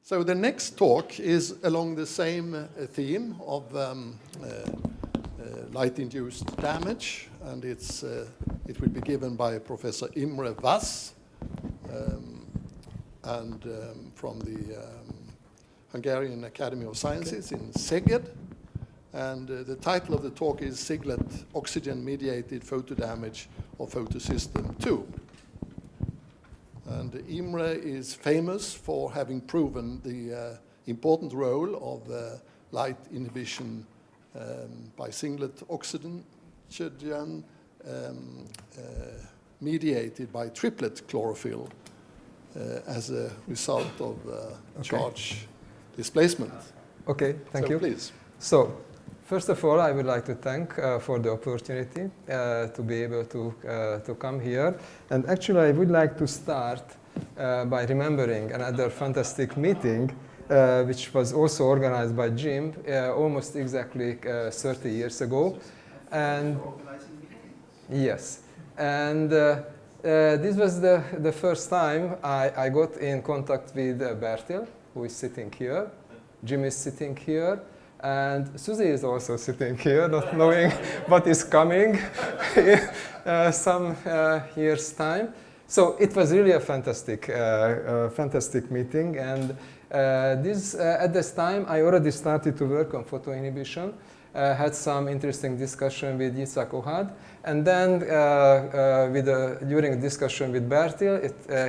So the next talk is along the same theme of light-induced damage, and it will be given by Professor Imre Vass from the Hungarian Academy of Sciences in Szeged. And the title of the talk is Singlet Oxygen-Mediated Photodamage of Photosystem 2. And Imre is famous for having proven the important role of light inhibition by singlet oxygen mediated by triplet chlorophyll as a result of charge displacement. Okay, thank you. Please. So, first of all, I would like to thank for the opportunity to be able to come here. And actually, I would like to start by remembering another fantastic meeting, which was also organized by Jim almost exactly 30 years ago. And yes, and this was the first time I got in contact with Bertil, who is sitting here. Jim is sitting here. And Susie is also sitting here, not knowing what is coming in some years' time. So it was really a fantastic meeting. And at this time, I already started to work on photoinhibition. Had some interesting discussion with Yitzhak Ohad. And then during a discussion with Bertil,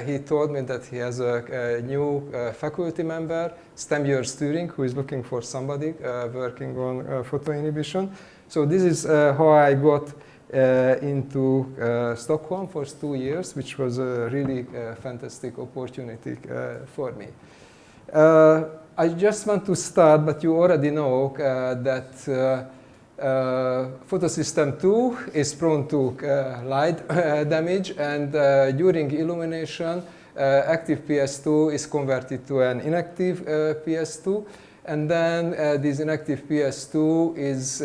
he told me that he has a new faculty member, Stemjör Sturing, who is looking for somebody working on photoinhibition. So this is how I got into Stockholm for 2 years, which was a really fantastic opportunity for me. I just want to start, but you already know that Photosystem 2 is prone to light damage, and during illumination, active PS2 is converted to an inactive PS2, and then this inactive PS2 is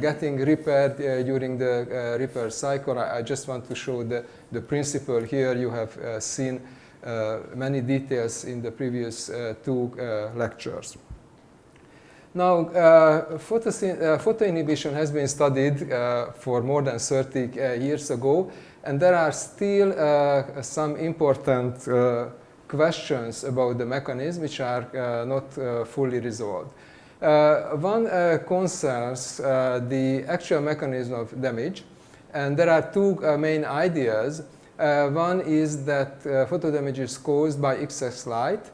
getting repaired during the repair cycle. I just want to show the principle here. You have seen many details in the previous 2 lectures. Now, photoinhibition has been studied for more than 30 years ago, and there are still some important questions about the mechanism which are not fully resolved. One concerns the actual mechanism of damage, and there are 2 main ideas. One is that photodamage is caused by excess light,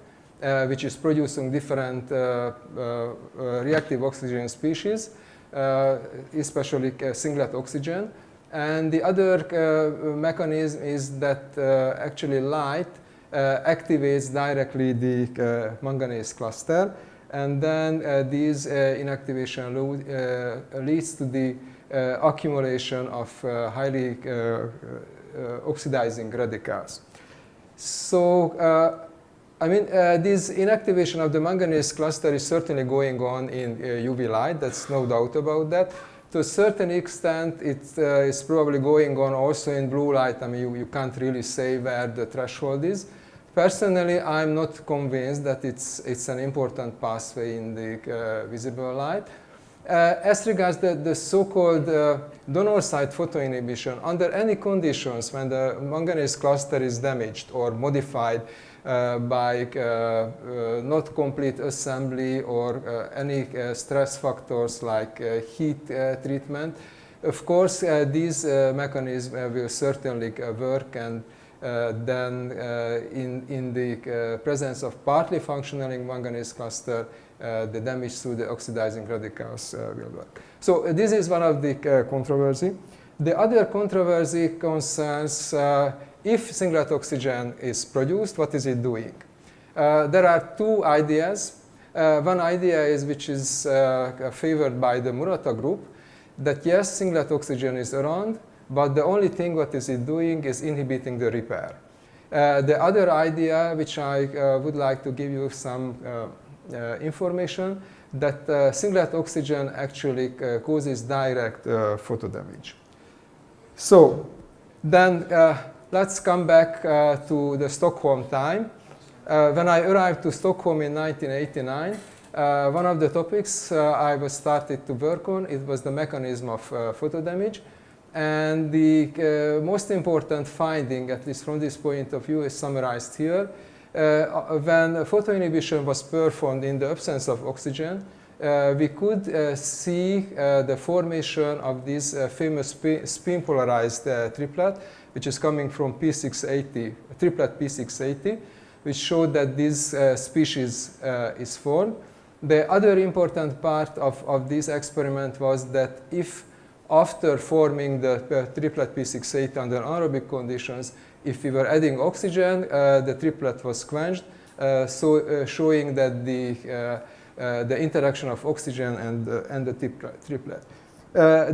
which is producing different reactive oxygen species, especially singlet oxygen. And the other mechanism is that actually light activates directly the manganese cluster, and then this inactivation leads to the accumulation of highly oxidizing radicals. So, I mean, this inactivation of the manganese cluster is certainly going on in UV light, that's no doubt about that. To a certain extent, it is probably going on also in blue light. I mean, you can't really say where the threshold is. Personally, I'm not convinced that it's an important pathway in the visible light. As regards the so-called donor site photoinhibition, under any conditions when the manganese cluster is damaged or modified by not complete assembly or any stress factors like heat treatment, of course these mechanisms will certainly work, and then in the presence of partly functioning manganese cluster, the damage through the oxidizing radicals will work. So this is one of the controversy. The other controversy concerns if singlet oxygen is produced, what is it doing? There are 2 ideas. One idea is, which is favored by the Murata group, that yes, singlet oxygen is around, but the only thing what is it doing is inhibiting the repair. The other idea, which I would like to give you some information, that singlet oxygen actually causes direct photodamage. So then let's come back to the Stockholm time. When I arrived to Stockholm in 1989, one of the topics I was started to work on, it was the mechanism of photodamage. And the most important finding, at least from this point of view, is summarized here. When photoinhibition was performed in the absence of oxygen, we could see the formation of this famous spin-polarized triplet, which is coming from P680, triplet P680, which showed that this species is formed. The other important part of this experiment was that if after forming the triplet P680 under anaerobic conditions, if we were adding oxygen, the triplet was quenched, showing that the interaction of oxygen and the triplet.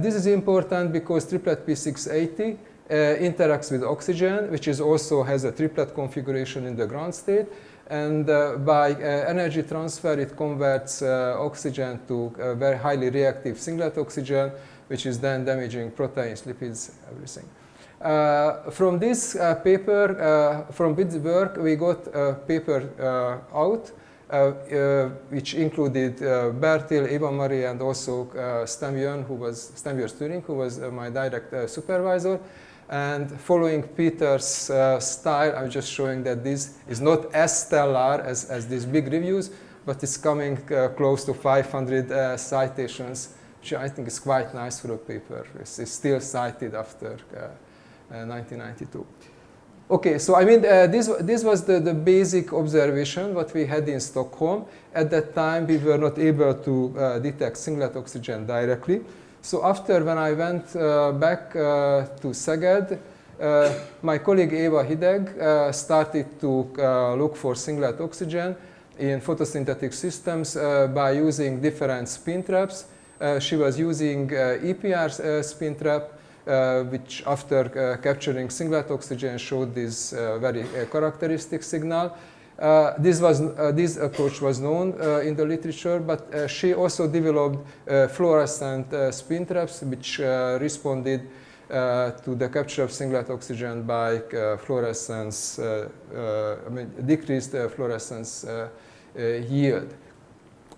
This is important because triplet P680 interacts with oxygen, which is also has a triplet configuration in the ground state. And by energy transfer, it converts oxygen to very highly reactive singlet oxygen, which is then damaging proteins, lipids, everything. From this paper, from this work, we got a paper out, which included Bertil, Eva-Marie, and also Sten Sturing, who was my direct supervisor. And following Peter's style, I'm just showing that this is not as stellar as these big reviews, but it's coming close to 500 citations, which I think is quite nice for a paper. It's still cited after 1992. Okay, so I mean, this was the basic observation what we had in Stockholm. At that time, we were not able to detect singlet oxygen directly. So after, when I went back to Szeged, my colleague Eva Hideg started to look for singlet oxygen in photosynthetic systems by using different spin traps. She was using EPR spin trap, which after capturing singlet oxygen showed this very characteristic signal. This approach was known in the literature, but she also developed fluorescent spin traps, which responded to the capture of singlet oxygen by fluorescence, decreased fluorescence yield.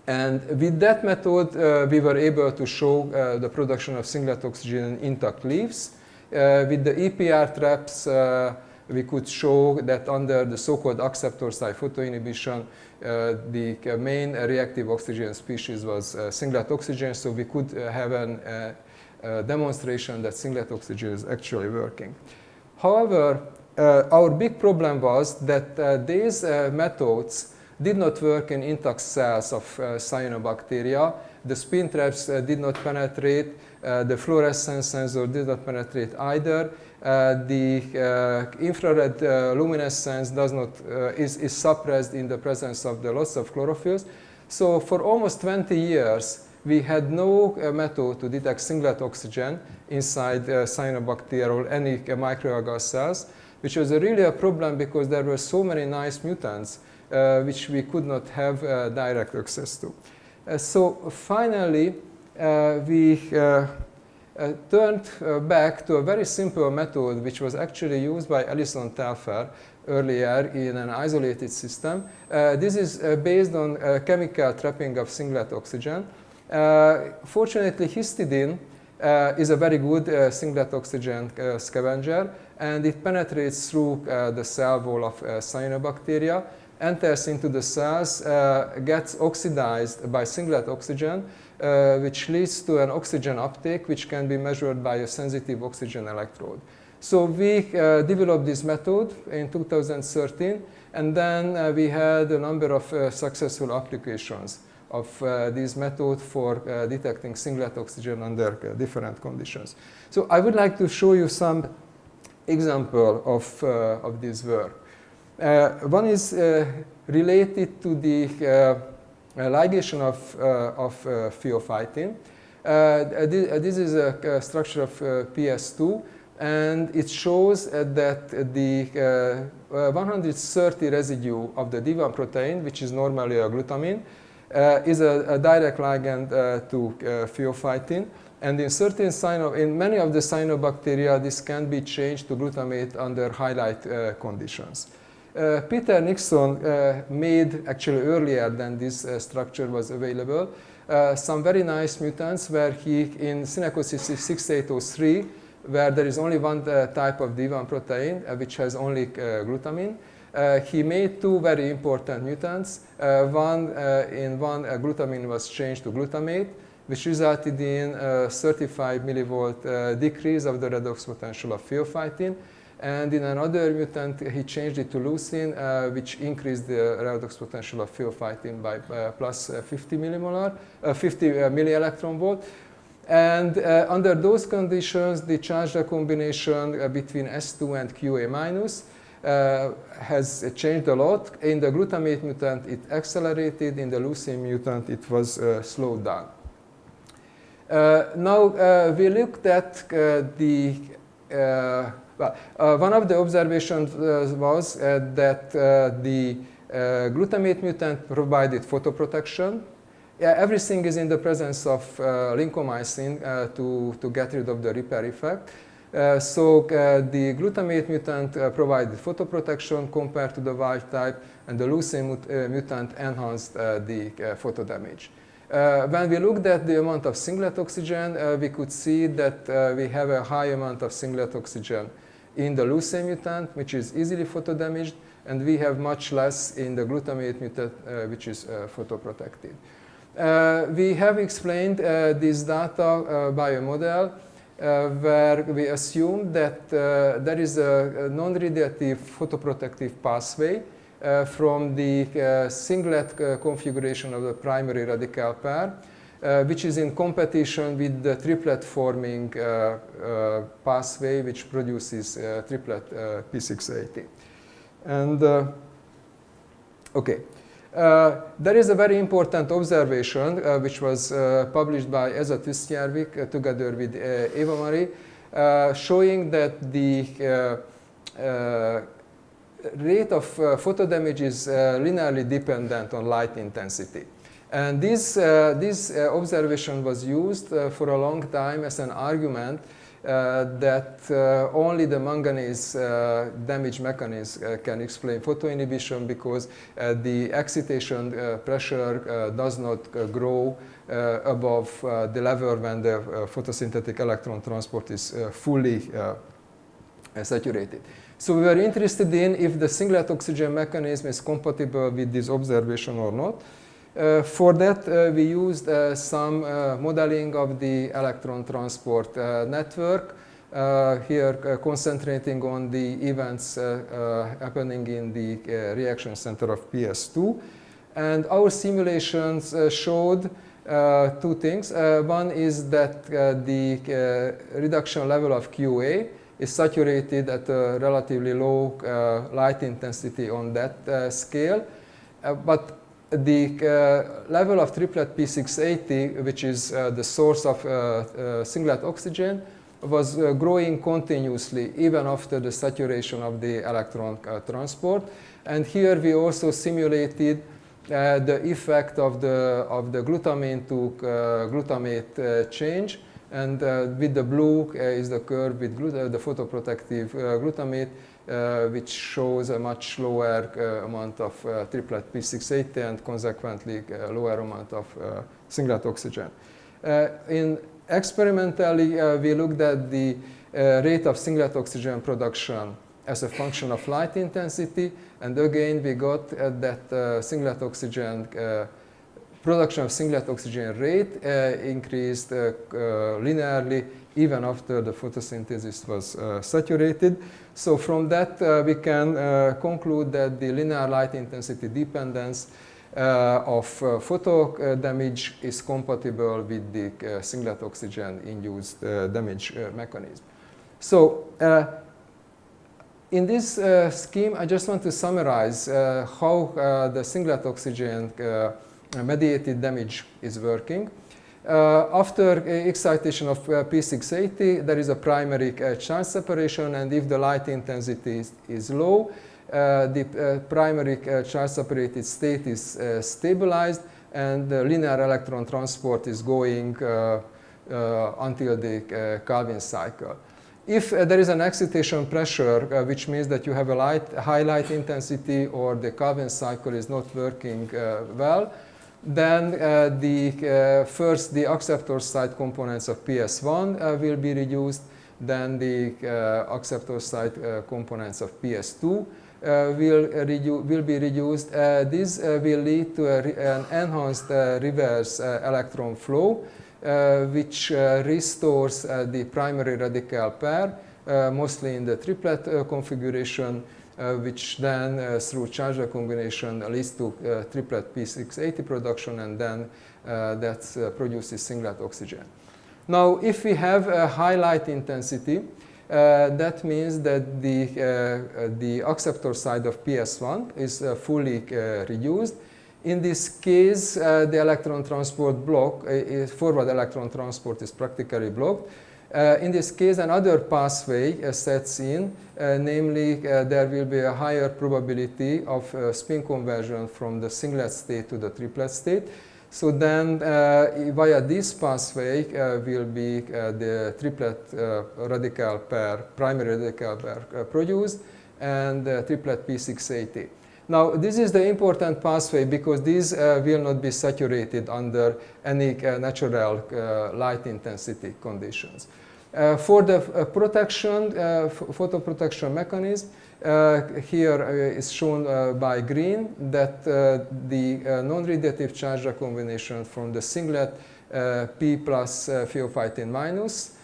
And with that method, we were able to show the production of singlet oxygen in intact leaves. With the EPR traps, we could show that under the so-called acceptor site photoinhibition, the main reactive oxygen species was singlet oxygen, so we could have a demonstration that singlet oxygen is actually working. However, our big problem was that these methods did not work in intact cells of cyanobacteria. The spin traps did not penetrate. The fluorescence sensor did not penetrate either. The infrared luminescence is suppressed in the presence of the loss of chlorophylls. So for almost 20 years, we had no method to detect singlet oxygen inside cyanobacteria or any microalgal cells, which was really a problem because there were so many nice mutants which we could not have direct access to. So finally, we turned back to a very simple method which was actually used by Alison Telfer earlier in an isolated system. This is based on chemical trapping of singlet oxygen. Fortunately, histidine is a very good singlet oxygen scavenger, and it penetrates through the cell wall of cyanobacteria, enters into the cells, gets oxidized by singlet oxygen, which leads to an oxygen uptake, which can be measured by a sensitive oxygen electrode. So we developed this method in 2013, and then we had a number of successful applications of this method for detecting singlet oxygen under different conditions. So I would like to show you some example of this work. One is related to the ligation of pheophytin. This is a structure of PS2, and it shows that the 130 residue of the D1 protein, which is normally a glutamine, is a direct ligand to pheophytin. And in many of the cyanobacteria, this can be changed to glutamate under highlight conditions. Peter Nixon made, actually earlier than this structure was available, some very nice mutants where he, in Synacosis 6803, where there is only one type of D1 protein, which has only glutamine, he made two very important mutants. In one, glutamine was changed to glutamate, which resulted in a 35 millivolt decrease of the redox potential of pheophytin. And in another mutant, he changed it to leucine, which increased the redox potential of pheophytin by plus 50 millimolar, 50 millielectron volt. And under those conditions, the charge recombination between S2 and QA minus has changed a lot. In the glutamate mutant, it accelerated. In the leucine mutant, it was slowed down. Now we looked at one of the observations was that the glutamate mutant provided photoprotection. Everything is in the presence of lincomycin to get rid of the repair effect. So the glutamate mutant provided photoprotection compared to the wild type, and the leucine mutant enhanced the photodamage. When we looked at the amount of singlet oxygen, we could see that we have a high amount of singlet oxygen in the leucine mutant, which is easily photodamaged, and we have much less in the glutamate mutant, which is photoprotected. We have explained this data by a model where we assume that there is a non-radiative photoprotective pathway from the singlet configuration of the primary radical pair, which is in competition with the triplet forming pathway, which produces triplet P680. And okay. There is a very important observation which was published by Eza Tüstjärvik together with Eva Marie, showing that the rate of photodamage is linearly dependent on light intensity. And this observation was used for a long time as an argument that only the manganese damage mechanism can explain photoinhibition, because the excitation pressure does not grow above the level when the photosynthetic electron transport is fully saturated. So we were interested in if the singlet oxygen mechanism is compatible with this observation or not. For that, we used some modeling of the electron transport network, here concentrating on the events happening in the reaction center of PS2. And our simulations showed two things. One is that the reduction level of QA is saturated at a relatively low light intensity on that scale. But the level of triplet P680, which is the source of singlet oxygen, was growing continuously even after the saturation of the electron transport. And here we also simulated the effect of the glutamine to glutamate change. And with the blue is the curve with the photoprotective glutamate, which shows a much lower amount of triplet P680 and consequently lower amount of singlet oxygen. Experimentally, we looked at the rate of singlet oxygen production as a function of light intensity, and again we got that singlet oxygen production of singlet oxygen rate increased linearly even after the photosynthesis was saturated. So from that we can conclude that the linear light intensity dependence of photo damage is compatible with the singlet oxygen induced damage mechanism. So in this scheme, I just want to summarize how the singlet oxygen mediated damage is working. After excitation of P680, there is a primary charge separation, and if the light intensity is low, the primary charge separated state is stabilized, and the linear electron transport is going until the Calvin cycle. If there is an excitation pressure, which means that you have a high light intensity or the Calvin cycle is not working well, then first the acceptor side components of PS1 will be reduced, then the acceptor side components of PS2 will be reduced. This will lead to an enhanced reverse electron flow, which restores the primary radical pair, mostly in the triplet configuration, which then through charge recombination leads to triplet P680 production, and then that produces singlet oxygen. Now, if we have a high light intensity, that means that the acceptor side of PS1 is fully reduced. In this case, the electron transport block, forward electron transport is practically blocked. In this case, another pathway sets in, namely there will be a higher probability of spin conversion from the singlet state to the triplet state. So then via this pathway will be the triplet radical pair, primary radical pair produced, and triplet P680. Now, this is the important pathway because these will not be saturated under any natural light intensity conditions. For the protection, photoprotection mechanism, here is shown by green that the non-radiative charge recombination from the singlet P plus pheophytin minus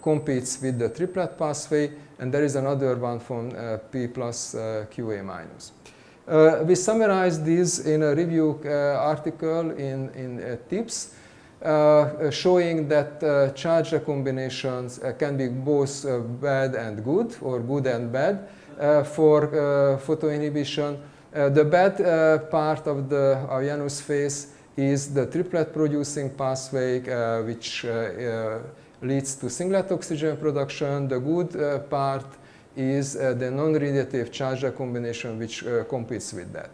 competes with the triplet pathway, and there is another one from P plus QA minus. We summarized this in a review article in TIPS, showing that charge recombinations can be both bad and good, or good and bad, for photoinhibition. The bad part of the Janus phase is the triplet producing pathway, which leads to singlet oxygen production. The good part is the non-radiative charge recombination, which competes with that.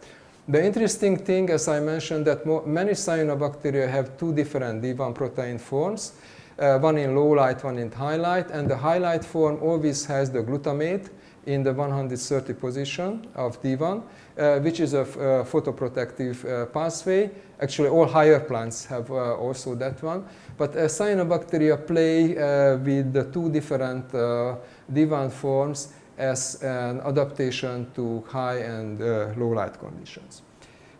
The interesting thing, as I mentioned, that many cyanobacteria have two different D1 protein forms, one in low light, one in high light, and the high light form always has the glutamate in the 130 position of D1, which is a photoprotective pathway. Actually, all higher plants have also that one. But cyanobacteria play with the two different D1 forms as an adaptation to high and low light conditions.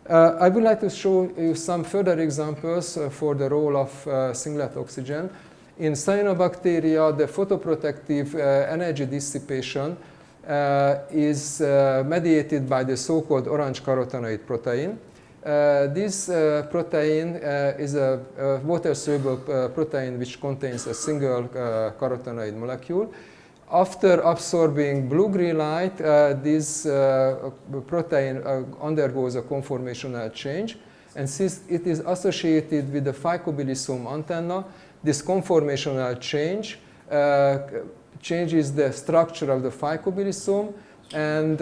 I would like to show you some further examples for the role of singlet oxygen. In cyanobacteria, the photoprotective energy dissipation is mediated by the so-called orange carotenoid protein. This protein is a water-soluble protein which contains a single carotenoid molecule. After absorbing blue-green light, this protein undergoes a conformational change, and since it is associated with the phycobilisome antenna, this conformational change changes the structure of the phycobilisome and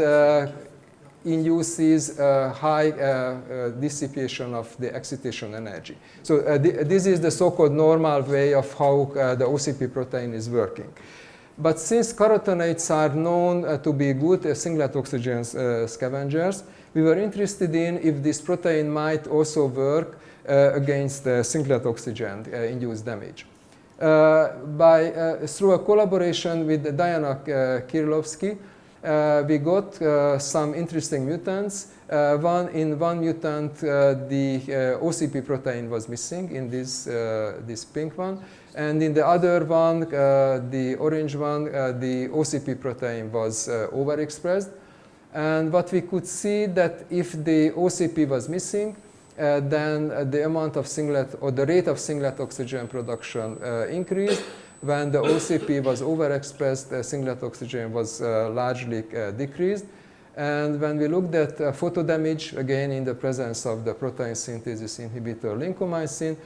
induces high dissipation of the excitation energy. So this is the so-called normal way of how the OCP protein is working. But since carotenoids are known to be good singlet oxygen scavengers, we were interested in if this protein might also work against singlet oxygen induced damage. Through a collaboration with Diana Kirilovsky, we got some interesting mutants. In one mutant, the OCP protein was missing in this pink one. And in the other one, the orange one, the OCP protein was overexpressed. And what we could see that if the OCP was missing, then the amount of singlet or the rate of singlet oxygen production increased. When the OCP was overexpressed, singlet oxygen was largely decreased. And when we looked at photodamage, again in the presence of the protein synthesis inhibitor lincomycin,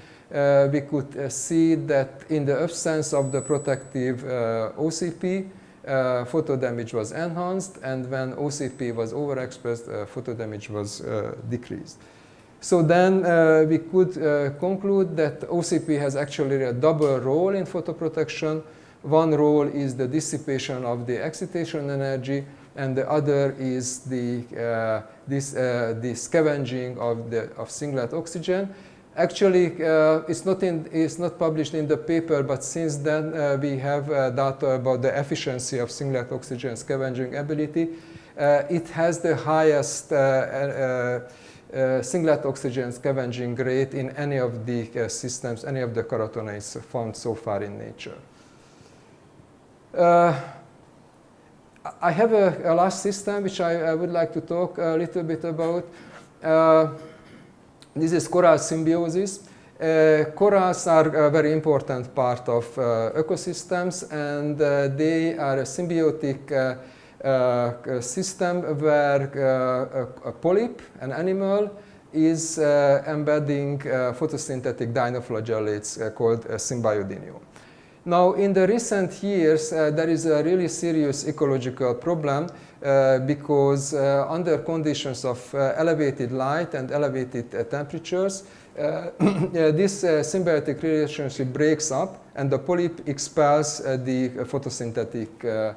we could see that in the absence of the protective OCP, photodamage was enhanced, and when OCP was overexpressed, photodamage was decreased. So then we could conclude that OCP has actually a double role in photoprotection. One role is the dissipation of the excitation energy, and the other is the scavenging of singlet oxygen. Actually, it's not published in the paper, but since then we have data about the efficiency of singlet oxygen scavenging ability. It has the highest singlet oxygen scavenging rate in any of the systems, any of the carotenoids found so far in nature. I have a last system which I would like to talk a little bit about. This is coral symbiosis. Corals are a very important part of ecosystems, and they are a symbiotic system where a polyp, an animal, is embedding photosynthetic dinoflagellates called symbiodinium. Now, in the recent years, there is a really serious ecological problem because under conditions of elevated light and elevated temperatures, this symbiotic relationship breaks up and the polyp expels the photosynthetic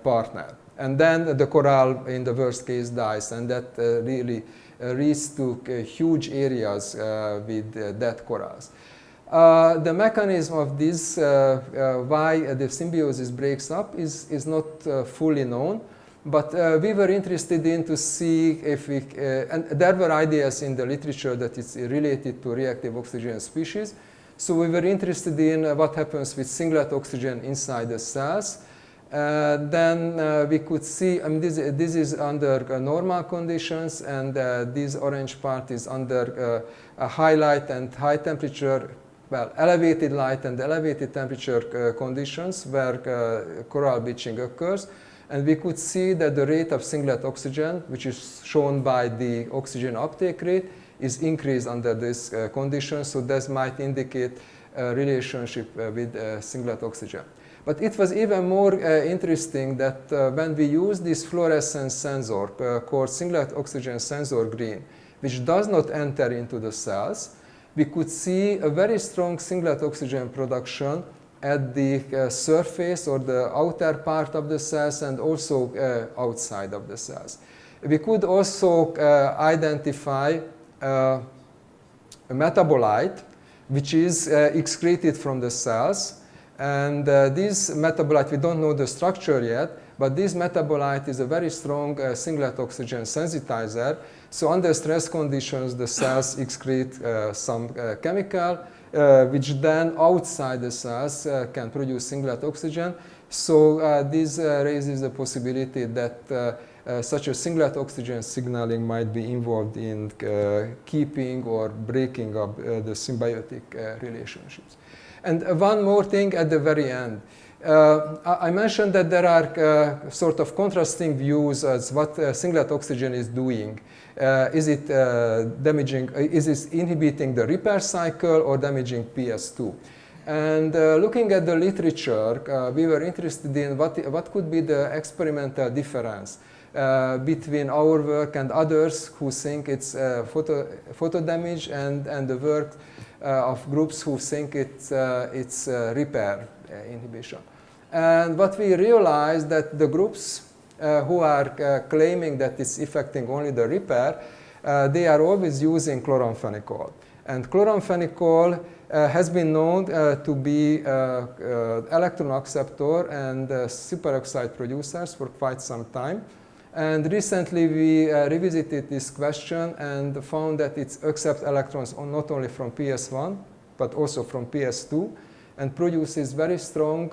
partner. And then the coral, in the worst case, dies, and that really leads to huge areas with dead corals. The mechanism of this, why the symbiosis breaks up, is not fully known, but we were interested in to see if we, and there were ideas in the literature that it's related to reactive oxygen species. So we were interested in what happens with singlet oxygen inside the cells. Then we could see, I mean, this is under normal conditions, and this orange part is under high light and high temperature, well, elevated light and elevated temperature conditions where coral bleaching occurs. And we could see that the rate of singlet oxygen, which is shown by the oxygen uptake rate, is increased under this condition. So this might indicate a relationship with singlet oxygen. But it was even more interesting that when we use this fluorescence sensor called singlet oxygen sensor green, which does not enter into the cells, we could see a very strong singlet oxygen production at the surface or the outer part of the cells and also outside of the cells. We could also identify a metabolite which is excreted from the cells. And this metabolite, we don't know the structure yet, but this metabolite is a very strong singlet oxygen sensitizer. So under stress conditions, the cells excrete some chemical, which then outside the cells can produce singlet oxygen. So this raises the possibility that such a singlet oxygen signaling might be involved in keeping or breaking up the symbiotic relationships. And one more thing at the very end. I mentioned that there are sort of contrasting views as what singlet oxygen is doing. Is it damaging, is it inhibiting the repair cycle or damaging PS2? And looking at the literature, we were interested in what could be the experimental difference between our work and others who think it's photo damage, and the work of groups who think it's repair inhibition. And what we realized that the groups who are claiming that it's affecting only the repair, they are always using chloramphenicol. And chloramphenicol has been known to be electron acceptor and superoxide producers for quite some time. And recently we revisited this question and found that it accepts electrons not only from PS1, but also from PS2, and produces very strong,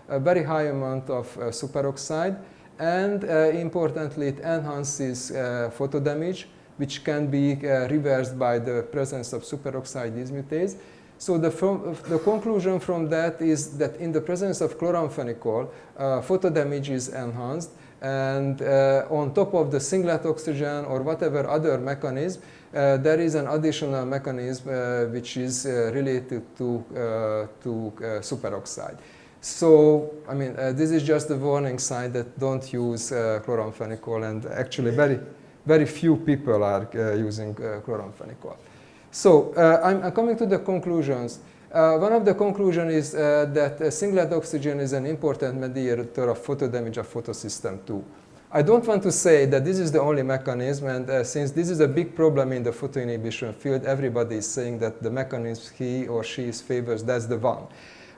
very high amount of superoxide. And importantly, it enhances photodamage, which can be reversed by the presence of superoxide dismutase. So the conclusion from that is that in the presence of chloramphenicol, photodamage is enhanced. And on top of the singlet oxygen or whatever other mechanism, there is an additional mechanism which is related to superoxide. So, I mean, this is just a warning sign that don't use chloramphenicol, and actually very few people are using chloramphenicol. So, I'm coming to the conclusions. One of the conclusions is that singlet oxygen is an important mediator of photodamage of photosystem 2. I don't want to say that this is the only mechanism, and since this is a big problem in the photoinhibition field, everybody is saying that the mechanism he or she favors, that's the one.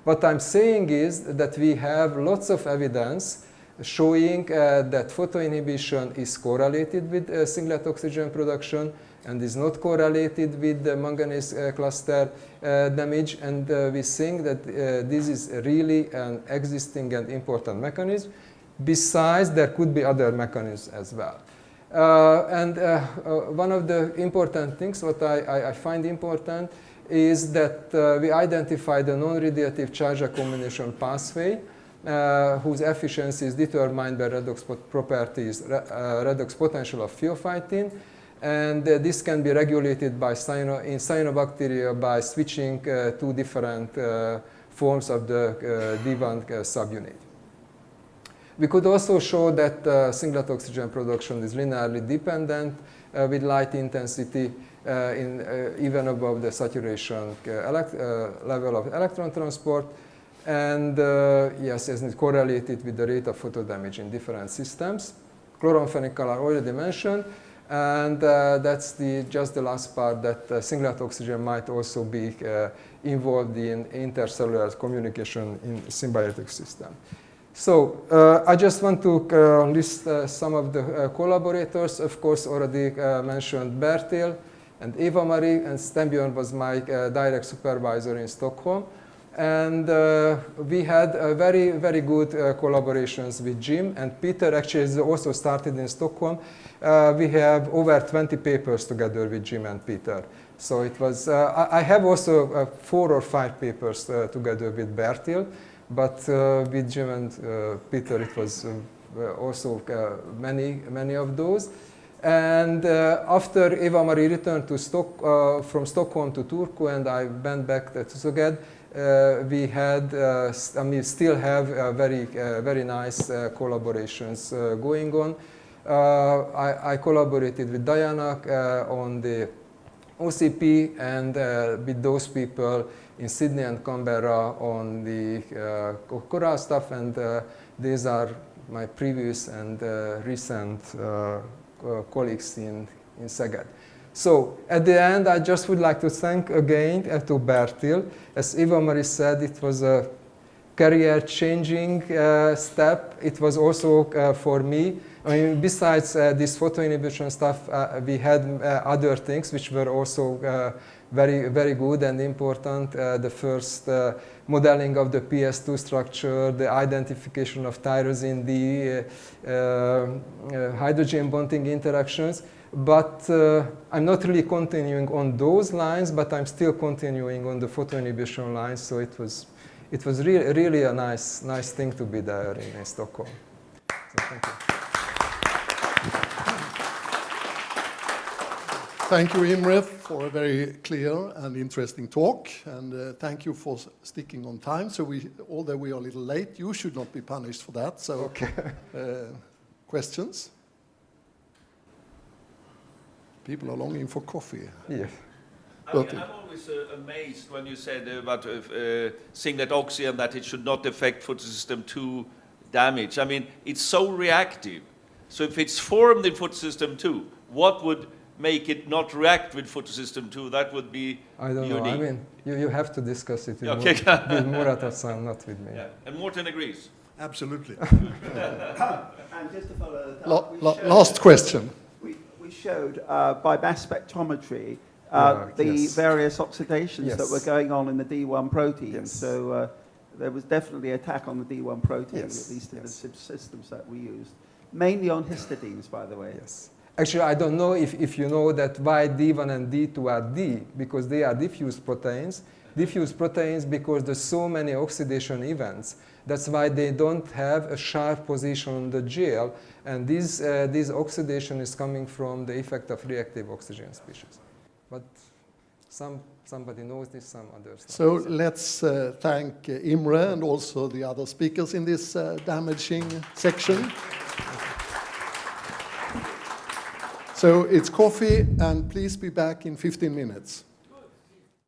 What I'm saying is that we have lots of evidence showing that photoinhibition is correlated with singlet oxygen production and is not correlated with the manganese cluster damage, and we think that this is really an existing and important mechanism. Besides, there could be other mechanisms as well. One of the important things, what I find important, is that we identified a non-radiative charge accumulation pathway whose efficiency is determined by redox properties, redox potential of pheophytin, and this can be regulated by in cyanobacteria by switching two different forms of the D1 subunit. We could also show that singlet oxygen production is linearly dependent with light intensity even above the saturation level of electron transport, and yes, it's correlated with the rate of photodamage in different systems. Chloramphenicol are already mentioned, and that's just the last part, that singlet oxygen might also be involved in intercellular communication in symbiotic system. So I just want to list some of the collaborators. Of course, already mentioned Bertil and Eva-Marie, and Stenbjörn was my direct supervisor in Stockholm. And we had very, very good collaborations with Jim and Peter. Actually, also started in Stockholm. We have over 20 papers together with Jim and Peter. So it was, I have also 4 or 5 papers together with Bertil. But with Jim and Peter, it was also many of those. And after Eva-Marie returned to from Stockholm to Turku, and I went back to Szeged, we had, we still have very nice collaborations going on. I collaborated with Diana on the OCP, and with those people in Sydney and Canberra on the coral stuff, and these are my previous and recent colleagues in Szeged. So at the end, I just would like to thank again to Bertil. As Eva-Marie said, it was a career-changing step. It was also for me. I mean, besides this photoinhibition stuff, we had other things which were also very good and important. The first modeling of the PS2 structure, the identification of tyrosine D, hydrogen bonding interactions. But I'm not really continuing on those lines, but I'm still continuing on the photoinhibition lines. So it was really a nice thing to be there in Stockholm. So thank you. Thank you, Imre, for a very clear and interesting talk, and thank you for sticking on time. So although we are a little late, you should not be punished for that. So, okay. Questions? People are longing for coffee. Yeah. I mean, I'm always amazed when you said about singlet oxygen that it should not affect photosystem 2 damage. I mean, it's so reactive. So if it's formed in photosystem 2, what would make it not react with photosystem 2? That would be I don't unique. know. I mean, you have to discuss it with Murat-san, not with me. Yeah. And Morten agrees. Absolutely. And just to follow that up, Last question. we showed by mass spectrometry the various oxidations that were going on in the D1 protein. Yes. So there was definitely attack on the D1 protein, Yes. at least in the systems that we used. Mainly on histidines, by the way. Yes. Actually, I don't know if you know that why D1 and D2 are D, because they are diffuse proteins. Diffuse proteins because there's so many oxidation events. That's why they don't have a sharp position on the gel, and this oxidation is coming from the effect of reactive oxygen species. But somebody knows this, some others. So let's thank Imre and also the other speakers in this damaging section. So it's coffee, and please be back in 15 minutes.